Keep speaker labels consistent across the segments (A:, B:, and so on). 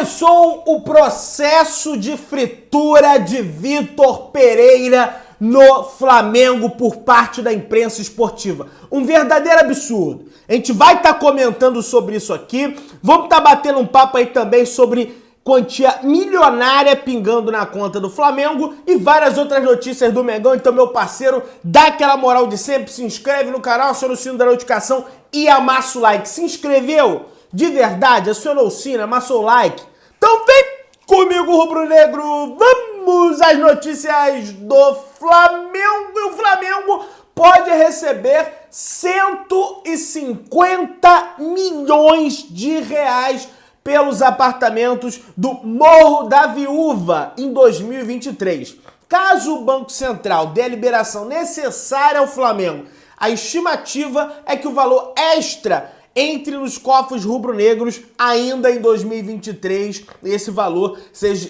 A: Começou o processo de fritura de Vitor Pereira no Flamengo por parte da imprensa esportiva. Um verdadeiro absurdo. A gente vai estar comentando sobre isso aqui. Vamos estar batendo um papo aí também sobre quantia milionária pingando na conta do Flamengo e várias outras notícias do Mengão. Então, meu parceiro, dá aquela moral de sempre, se inscreve no canal, aciona o sino da notificação e amassa o like. Se inscreveu de verdade, acionou o sino, amassou o like. Então vem comigo, rubro-negro, vamos às notícias do Flamengo. E o Flamengo pode receber 150 milhões de reais pelos apartamentos do Morro da Viúva em 2023. Caso o Banco Central dê a liberação necessária ao Flamengo, a estimativa é que o valor extra entre nos cofres rubro-negros ainda em 2023, esse valor seja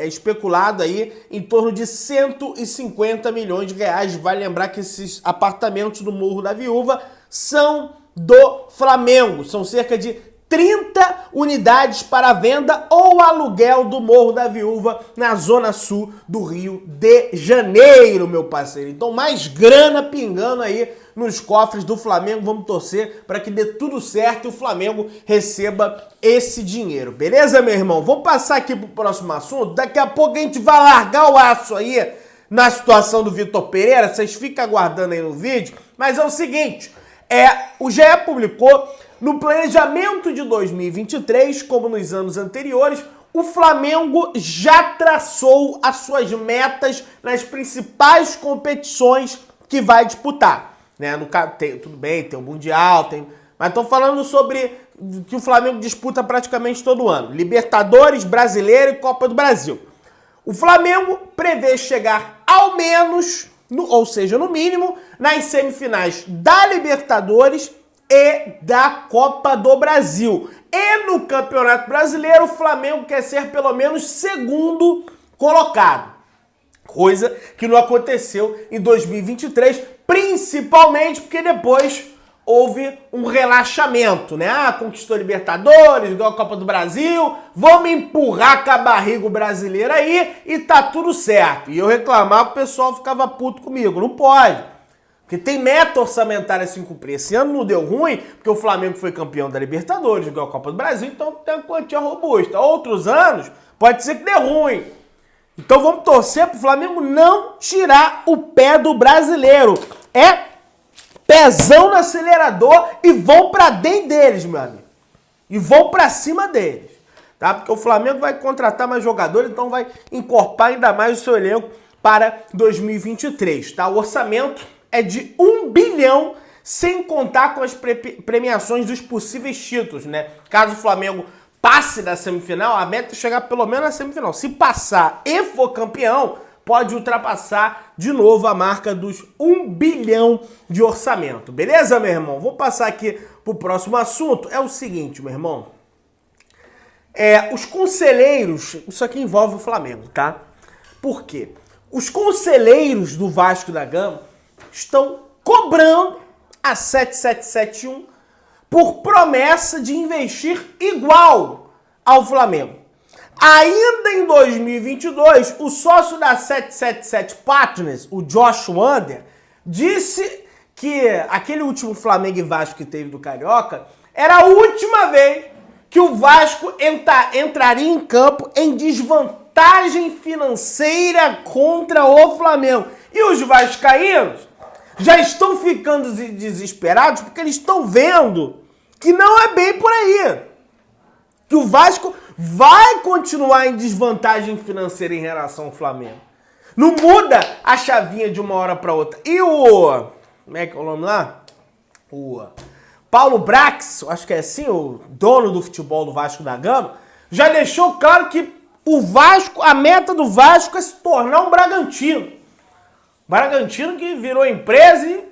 A: especulado aí em torno de 150 milhões de reais. Vale lembrar que esses apartamentos do Morro da Viúva são do Flamengo, são cerca de 30 unidades para venda ou aluguel do Morro da Viúva na zona sul do Rio de Janeiro, meu parceiro. Então mais grana pingando aí nos cofres do Flamengo. Vamos torcer para que dê tudo certo e o Flamengo receba esse dinheiro. Beleza, meu irmão? Vamos passar aqui pro próximo assunto. Daqui a pouco a gente vai largar o aço aí na situação do Vitor Pereira. Vocês ficam aguardando aí no vídeo. Mas é o seguinte, o GE publicou no planejamento de 2023, como nos anos anteriores, o Flamengo já traçou as suas metas nas principais competições que vai disputar. Né? No caso, tudo bem, tem o Mundial, mas estou falando sobre que o Flamengo disputa praticamente todo ano. Libertadores, Brasileiro e Copa do Brasil. O Flamengo prevê chegar ao menos, ou seja, no mínimo, nas semifinais da Libertadores e da Copa do Brasil. E no Campeonato Brasileiro, o Flamengo quer ser pelo menos segundo colocado. Coisa que não aconteceu em 2023, principalmente porque depois houve um relaxamento, né? Conquistou Libertadores, ganhou a Copa do Brasil, vamos empurrar com a barriga o brasileiro aí e tá tudo certo. E eu reclamava, o pessoal ficava puto comigo. Não pode. Porque tem meta orçamentária a se cumprir. Esse ano não deu ruim, porque o Flamengo foi campeão da Libertadores, ganhou a Copa do Brasil, então tem uma quantia robusta. Outros anos, pode ser que dê ruim. Então vamos torcer pro Flamengo não tirar o pé do brasileiro. É pezão no acelerador e vão pra dentro deles, meu amigo. E vão pra cima deles. Tá? Porque o Flamengo vai contratar mais jogadores, então vai encorpar ainda mais o seu elenco para 2023. Tá? O orçamento é de 1 bilhão, sem contar com as premiações dos possíveis títulos, né? Caso o Flamengo passe da semifinal, a meta é chegar pelo menos na semifinal. Se passar e for campeão, pode ultrapassar de novo a marca dos 1 bilhão de orçamento. Beleza, meu irmão? Vou passar aqui pro próximo assunto. É o seguinte, meu irmão. Os conselheiros, isso aqui envolve o Flamengo, tá? Por quê? Os conselheiros do Vasco da Gama estão cobrando a 7771 por promessa de investir igual ao Flamengo. Ainda em 2022, o sócio da 777 Partners, o Josh Wander, disse que aquele último Flamengo e Vasco que teve do Carioca era a última vez que o Vasco entraria em campo em desvantagem financeira contra o Flamengo. E os vascaínos já estão ficando desesperados porque eles estão vendo que não é bem por aí. Que o Vasco vai continuar em desvantagem financeira em relação ao Flamengo. Não muda a chavinha de uma hora para outra. E como é que é o nome lá? O Paulo Brax, acho que é assim, o dono do futebol do Vasco da Gama, já deixou claro que o Vasco, a meta do Vasco é se tornar um Bragantino. Bragantino que virou empresa e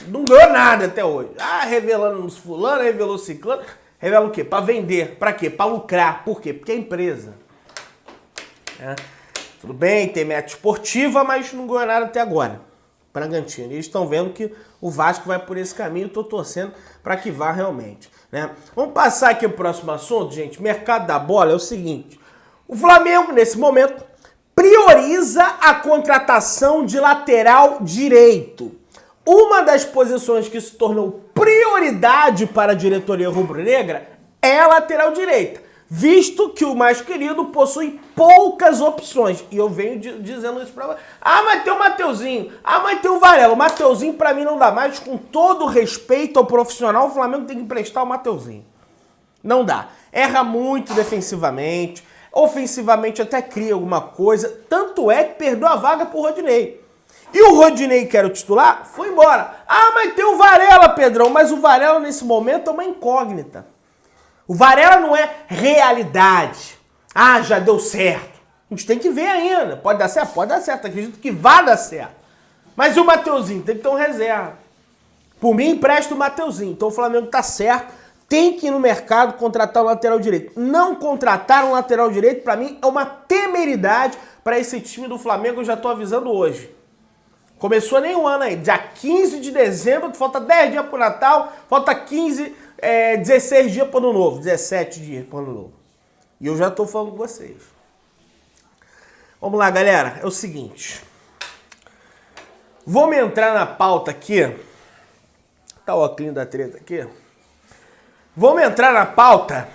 A: não ganhou nada até hoje. Revelando os fulano, revelou ciclano. Revela o quê? Para vender. Para quê? Para lucrar. Por quê? Porque é empresa. Tudo bem, tem meta esportiva, mas não ganhou nada até agora. Bragantino. E eles estão vendo que o Vasco vai por esse caminho. Estou torcendo para que vá realmente. né? Vamos passar aqui pro próximo assunto, gente. Mercado da bola é o seguinte. O Flamengo, nesse momento, prioriza a contratação de lateral direito. Uma das posições que se tornou prioridade para a diretoria rubro-negra é a lateral direita, visto que o mais querido possui poucas opções. E eu venho dizendo isso pra você. Ah, mas tem o Mateuzinho. Ah, mas tem o Varela. O Mateuzinho pra mim não dá mais. Com todo respeito ao profissional, o Flamengo tem que emprestar o Mateuzinho. Não dá. Erra muito defensivamente. Ofensivamente até cria alguma coisa. Tanto é que perdeu a vaga pro Rodinei. E o Rodinei, que era o titular, foi embora. Ah, mas tem o Varela, Pedrão. Mas o Varela, nesse momento, é uma incógnita. O Varela não é realidade. Ah, já deu certo. A gente tem que ver ainda. Pode dar certo? Pode dar certo. Acredito que vai dar certo. Mas e o Mateuzinho? Tem que ter um reserva. Por mim, empresta o Mateuzinho. Então o Flamengo tá certo. Tem que ir no mercado contratar o lateral direito. Não contratar um lateral direito, pra mim, é uma temeridade para esse time do Flamengo. Eu já tô avisando hoje. Começou nem um ano aí. Dia 15 de dezembro, falta 10 dias pro Natal, falta 16 dias pro Ano Novo, 17 dias pro Ano Novo. E eu já tô falando com vocês. Vamos lá, galera. É o seguinte. Vamos entrar na pauta aqui. Tá o óculos da treta aqui. Vamos entrar na pauta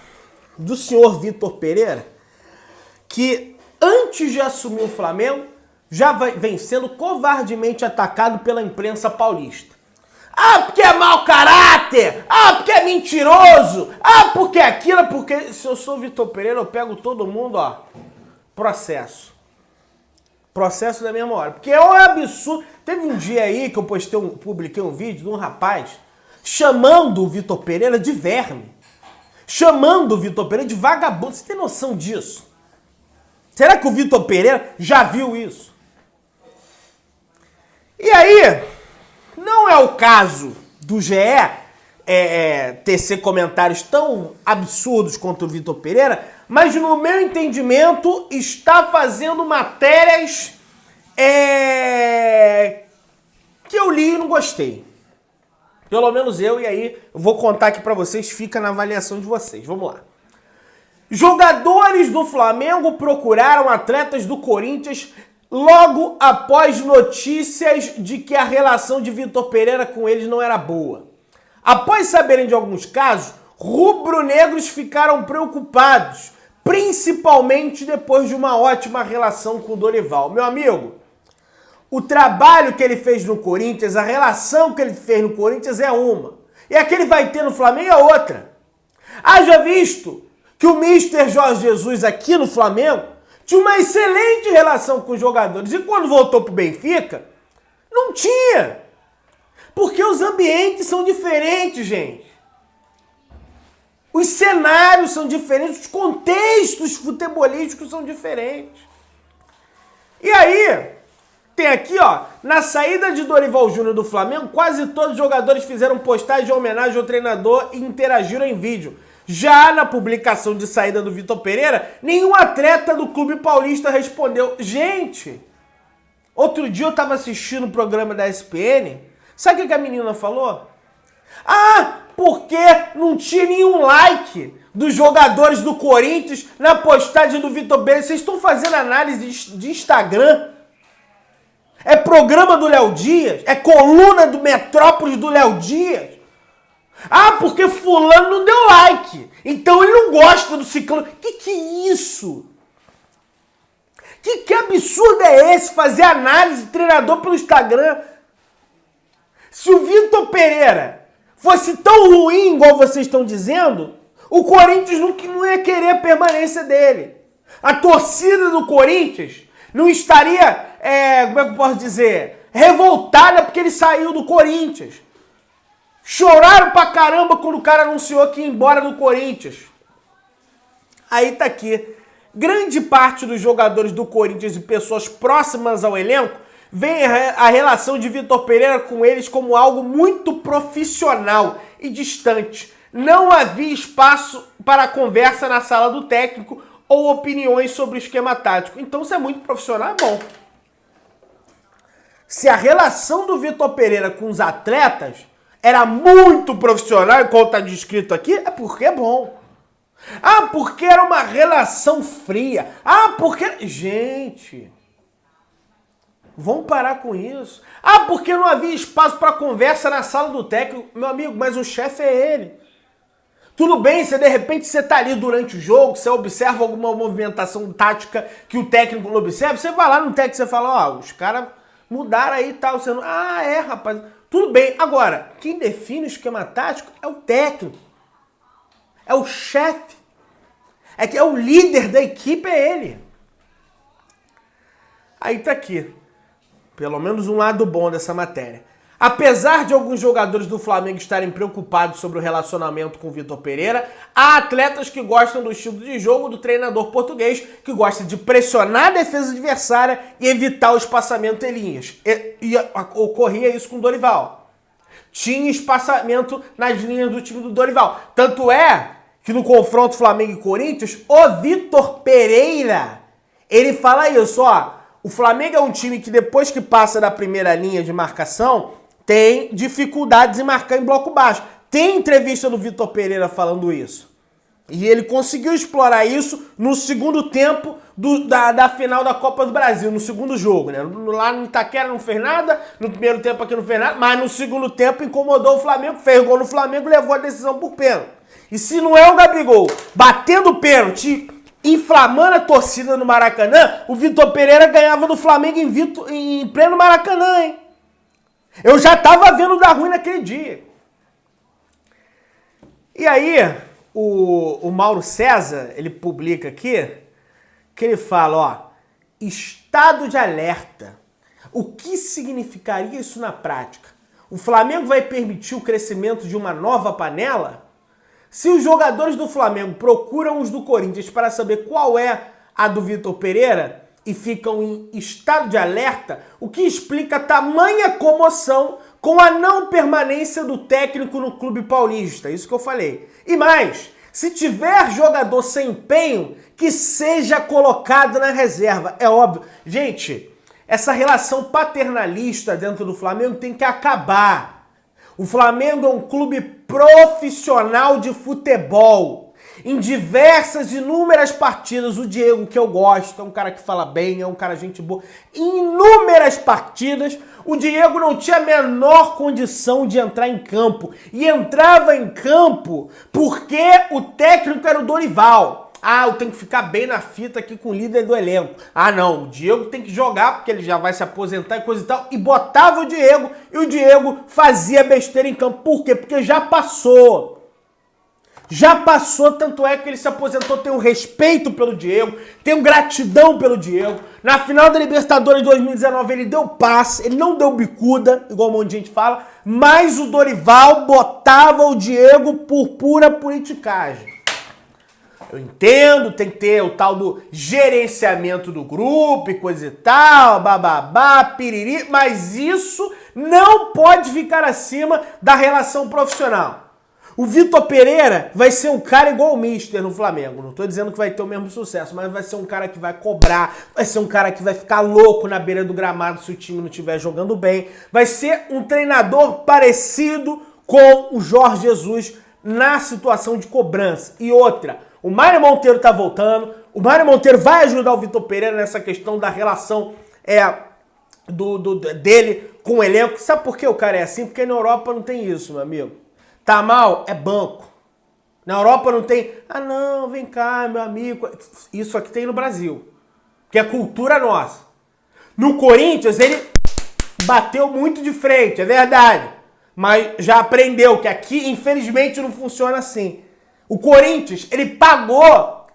A: do senhor Vitor Pereira, que antes de assumir o Flamengo, já vem sendo covardemente atacado pela imprensa paulista. Ah, porque é mau caráter! Ah, porque é mentiroso! Ah, porque aquilo, porque se eu sou Vitor Pereira, eu pego todo mundo, ó, processo. Processo da mesma hora. Porque é um absurdo. Teve um dia aí que eu publiquei um vídeo de um rapaz chamando o Vitor Pereira de verme. Chamando o Vitor Pereira de vagabundo. Você tem noção disso? Será que o Vitor Pereira já viu isso? E aí, não é o caso do GE tecer comentários tão absurdos contra o Vitor Pereira, mas no meu entendimento está fazendo matérias que eu li e não gostei. Pelo menos eu, e aí eu vou contar aqui pra vocês, fica na avaliação de vocês. Vamos lá. Jogadores do Flamengo procuraram atletas do Corinthians logo após notícias de que a relação de Vitor Pereira com eles não era boa. Após saberem de alguns casos, rubro-negros ficaram preocupados, principalmente depois de uma ótima relação com o Dorival. Meu amigo, o trabalho que ele fez no Corinthians, a relação que ele fez no Corinthians é uma. E a que ele vai ter no Flamengo é outra. Haja visto que o Mister Jorge Jesus aqui no Flamengo tinha uma excelente relação com os jogadores. E quando voltou pro Benfica, não tinha. Porque os ambientes são diferentes, gente. Os cenários são diferentes, os contextos futebolísticos são diferentes. E aí, tem aqui, ó, na saída de Dorival Júnior do Flamengo, quase todos os jogadores fizeram postagem de homenagem ao treinador e interagiram em vídeo. Já na publicação de saída do Vitor Pereira, nenhum atleta do Clube Paulista respondeu. Gente, outro dia eu tava assistindo o programa da ESPN, sabe o que a menina falou? Ah, porque não tinha nenhum like dos jogadores do Corinthians na postagem do Vitor Pereira. Vocês estão fazendo análise de Instagram? É programa do Léo Dias? É coluna do Metrópolis do Léo Dias? Ah, porque fulano não deu like. Então ele não gosta do ciclano. Que é isso? Que absurdo é esse? Fazer análise de treinador pelo Instagram? Se o Vitor Pereira fosse tão ruim igual vocês estão dizendo, o Corinthians não ia querer a permanência dele. A torcida do Corinthians não estaria, como é que eu posso dizer, revoltada porque ele saiu do Corinthians. Choraram pra caramba quando o cara anunciou que ia embora do Corinthians. Aí tá aqui. Grande parte dos jogadores do Corinthians e pessoas próximas ao elenco veem a relação de Vitor Pereira com eles como algo muito profissional e distante. Não havia espaço para conversa na sala do técnico ou opiniões sobre o esquema tático. Então, se é muito profissional, é bom. Se a relação do Vitor Pereira com os atletas era muito profissional, igual tá descrito aqui, é porque é bom. Ah, porque era uma relação fria. Ah, porque... Gente, vamos parar com isso. Ah, porque não havia espaço para conversa na sala do técnico. Meu amigo, mas o chefe é ele. Tudo bem, se de repente você tá ali durante o jogo, você observa alguma movimentação tática que o técnico não observa, você vai lá no técnico e você fala, ó, os caras mudaram aí e tal. Você não... Ah, é, rapaz. Tudo bem. Agora, quem define o esquema tático é o técnico. É o chefe. É que é o líder da equipe, é ele. Aí tá aqui. Pelo menos um lado bom dessa matéria. Apesar de alguns jogadores do Flamengo estarem preocupados sobre o relacionamento com o Vitor Pereira, há atletas que gostam do estilo de jogo do treinador português, que gosta de pressionar a defesa adversária e evitar o espaçamento em linhas. E ocorria isso com o Dorival. Tinha espaçamento nas linhas do time do Dorival. Tanto é que no confronto Flamengo e Corinthians, o Vitor Pereira, ele fala isso, ó. O Flamengo é um time que depois que passa da primeira linha de marcação, tem dificuldades em marcar em bloco baixo. Tem entrevista do Vitor Pereira falando isso. E ele conseguiu explorar isso no segundo tempo da final da Copa do Brasil, no segundo jogo, né? Lá no Itaquera não fez nada, no primeiro tempo aqui não fez nada, mas no segundo tempo incomodou o Flamengo, fez gol no Flamengo e levou a decisão por pênalti. E se não é o Gabigol batendo pênalti, inflamando a torcida no Maracanã, o Vitor Pereira ganhava do Flamengo em pleno Maracanã, hein? Eu já tava vendo dar ruim naquele dia. E aí, o Mauro César, ele publica aqui, que ele fala, ó, estado de alerta. O que significaria isso na prática? O Flamengo vai permitir o crescimento de uma nova panela? Se os jogadores do Flamengo procuram os do Corinthians para saber qual é a do Vitor Pereira e ficam em estado de alerta, o que explica tamanha comoção com a não permanência do técnico no clube paulista. Isso que eu falei. E mais, se tiver jogador sem empenho, que seja colocado na reserva. É óbvio. Gente, essa relação paternalista dentro do Flamengo tem que acabar. O Flamengo é um clube profissional de futebol. Em diversas, inúmeras partidas, o Diego, que eu gosto, é um cara que fala bem, é um cara gente boa. Em inúmeras partidas, o Diego não tinha a menor condição de entrar em campo. E entrava em campo porque o técnico era o Dorival. Ah, eu tenho que ficar bem na fita aqui com o líder do elenco. Ah, não, o Diego tem que jogar porque ele já vai se aposentar e coisa e tal. E botava o Diego e o Diego fazia besteira em campo. Por quê? Porque já passou. Já passou, tanto é que ele se aposentou, tem um respeito pelo Diego, tem um gratidão pelo Diego. Na final da Libertadores de 2019 ele deu passe, ele não deu bicuda, igual um monte de gente fala, mas o Dorival botava o Diego por pura politicagem. Eu entendo, tem que ter o tal do gerenciamento do grupo e coisa e tal, bababá, piriri, mas isso não pode ficar acima da relação profissional. O Vitor Pereira vai ser um cara igual o Mister no Flamengo. Não tô dizendo que vai ter o mesmo sucesso, mas vai ser um cara que vai cobrar, vai ser um cara que vai ficar louco na beira do gramado se o time não estiver jogando bem. Vai ser um treinador parecido com o Jorge Jesus na situação de cobrança. E outra, o Mário Monteiro tá voltando, o Mário Monteiro vai ajudar o Vitor Pereira nessa questão da relação dele com o elenco. Sabe por que o cara é assim? Porque na Europa não tem isso, meu amigo. Tá mal? É banco. Na Europa não tem, ah não, vem cá, meu amigo. Isso aqui tem no Brasil, que é cultura nossa. No Corinthians ele bateu muito de frente, é verdade. Mas já aprendeu que aqui, infelizmente, não funciona assim. O Corinthians, ele pagou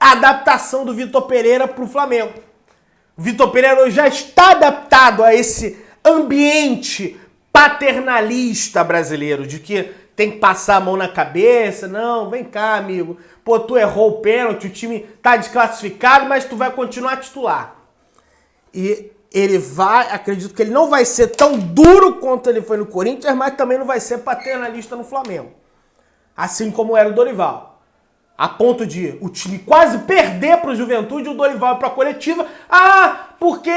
A: a adaptação do Vitor Pereira pro Flamengo. O Vitor Pereira já está adaptado a esse ambiente paternalista brasileiro, de que tem que passar a mão na cabeça. Não, vem cá, amigo. Pô, tu errou o pênalti, o time tá desclassificado, mas tu vai continuar titular. E ele vai, acredito que ele não vai ser tão duro quanto ele foi no Corinthians, mas também não vai ser paternalista no Flamengo. Assim como era o Dorival. A ponto de o time quase perder pro Juventude e o Dorival ir pra coletiva. Ah, porque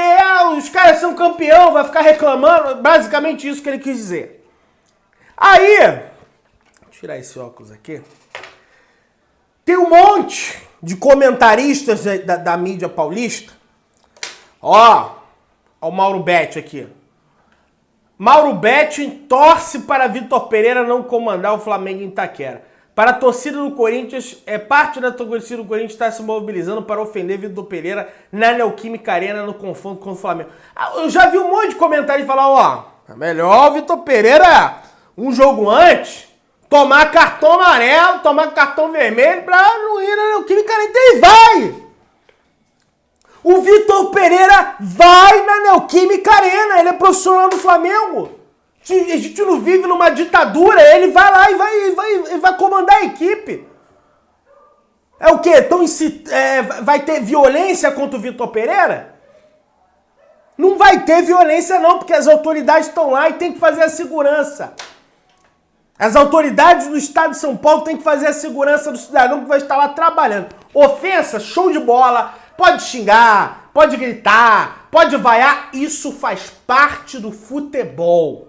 A: os caras são campeão, vai ficar reclamando. Basicamente isso que ele quis dizer. Aí, vou tirar esse óculos aqui. Tem um monte de comentaristas da mídia paulista. Ó o Mauro Betti aqui. Mauro Betti torce para Vitor Pereira não comandar o Flamengo em Itaquera. Para a torcida do Corinthians, parte da torcida do Corinthians está se mobilizando para ofender Vitor Pereira na Neoquímica Arena no confronto com o Flamengo. Eu já vi um monte de comentários falar, ó, é melhor o Vitor Pereira, um jogo antes, tomar cartão amarelo, tomar cartão vermelho para não ir na Neoquímica Arena. Então ele vai! O Vitor Pereira vai na Neoquímica Arena, ele é profissional do Flamengo. A gente não vive numa ditadura, ele vai lá e vai comandar a equipe. É o quê? Então, vai ter violência contra o Vitor Pereira? Não vai ter violência não, porque as autoridades estão lá e tem que fazer a segurança. As autoridades do estado de São Paulo têm que fazer a segurança do cidadão que vai estar lá trabalhando. Ofensa, show de bola, pode xingar, pode gritar, pode vaiar, isso faz parte do futebol.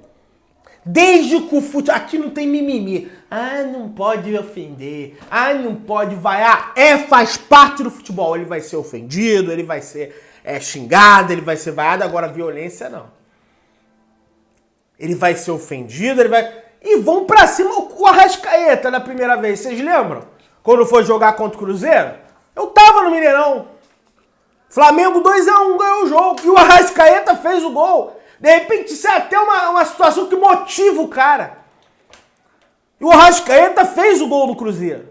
A: Desde que o futebol... Aqui não tem mimimi. Ah, não pode ofender. Ah, não pode vaiar. Faz parte do futebol. Ele vai ser ofendido, ele vai ser xingado, ele vai ser vaiado. Agora, violência, não. Ele vai ser ofendido, ele vai... E vão pra cima. O Arrascaeta, na primeira vez, vocês lembram? Quando foi jogar contra o Cruzeiro? Eu tava no Mineirão. Flamengo 2-1, ganhou o jogo. E o Arrascaeta fez o gol. De repente, isso é até uma situação que motiva o cara. E o Arrascaeta fez o gol do Cruzeiro.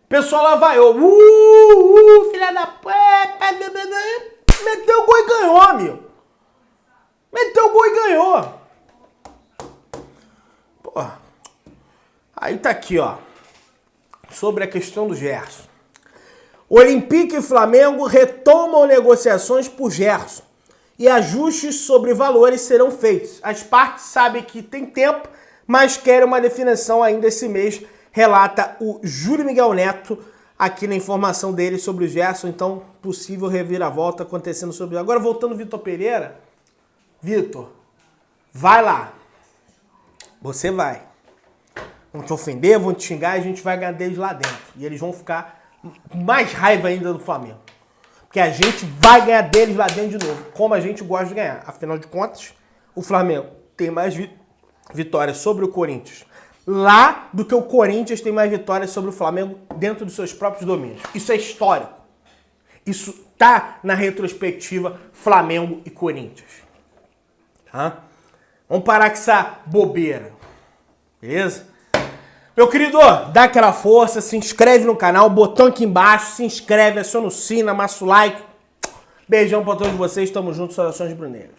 A: O pessoal lá vaiou. Filha da puta. Meteu o gol e ganhou, meu. Meteu o gol e ganhou. Porra. Aí tá aqui, ó. Sobre a questão do Gerson. Olympique e Flamengo retomam negociações por Gerson. E ajustes sobre valores serão feitos. As partes sabem que tem tempo, mas querem uma definição ainda esse mês, relata o Júlio Miguel Neto aqui na informação dele sobre o Gerson. Então, possível reviravolta acontecendo sobre... Agora, voltando ao Vitor Pereira. Vitor, vai lá. Você vai. Vão te ofender, vão te xingar e a gente vai ganhar deles lá dentro. E eles vão ficar com mais raiva ainda do Flamengo. Porque a gente vai ganhar deles lá dentro de novo, como a gente gosta de ganhar. Afinal de contas, o Flamengo tem mais vitórias sobre o Corinthians lá do que o Corinthians tem mais vitórias sobre o Flamengo dentro dos seus próprios domínios. Isso é histórico. Isso tá na retrospectiva Flamengo e Corinthians. Tá? Vamos parar com essa bobeira. Beleza? Meu querido, dá aquela força, se inscreve no canal, botão aqui embaixo, se inscreve, aciona o sino, amassa o like. Beijão pra todos vocês, tamo junto, saudações bruneiras.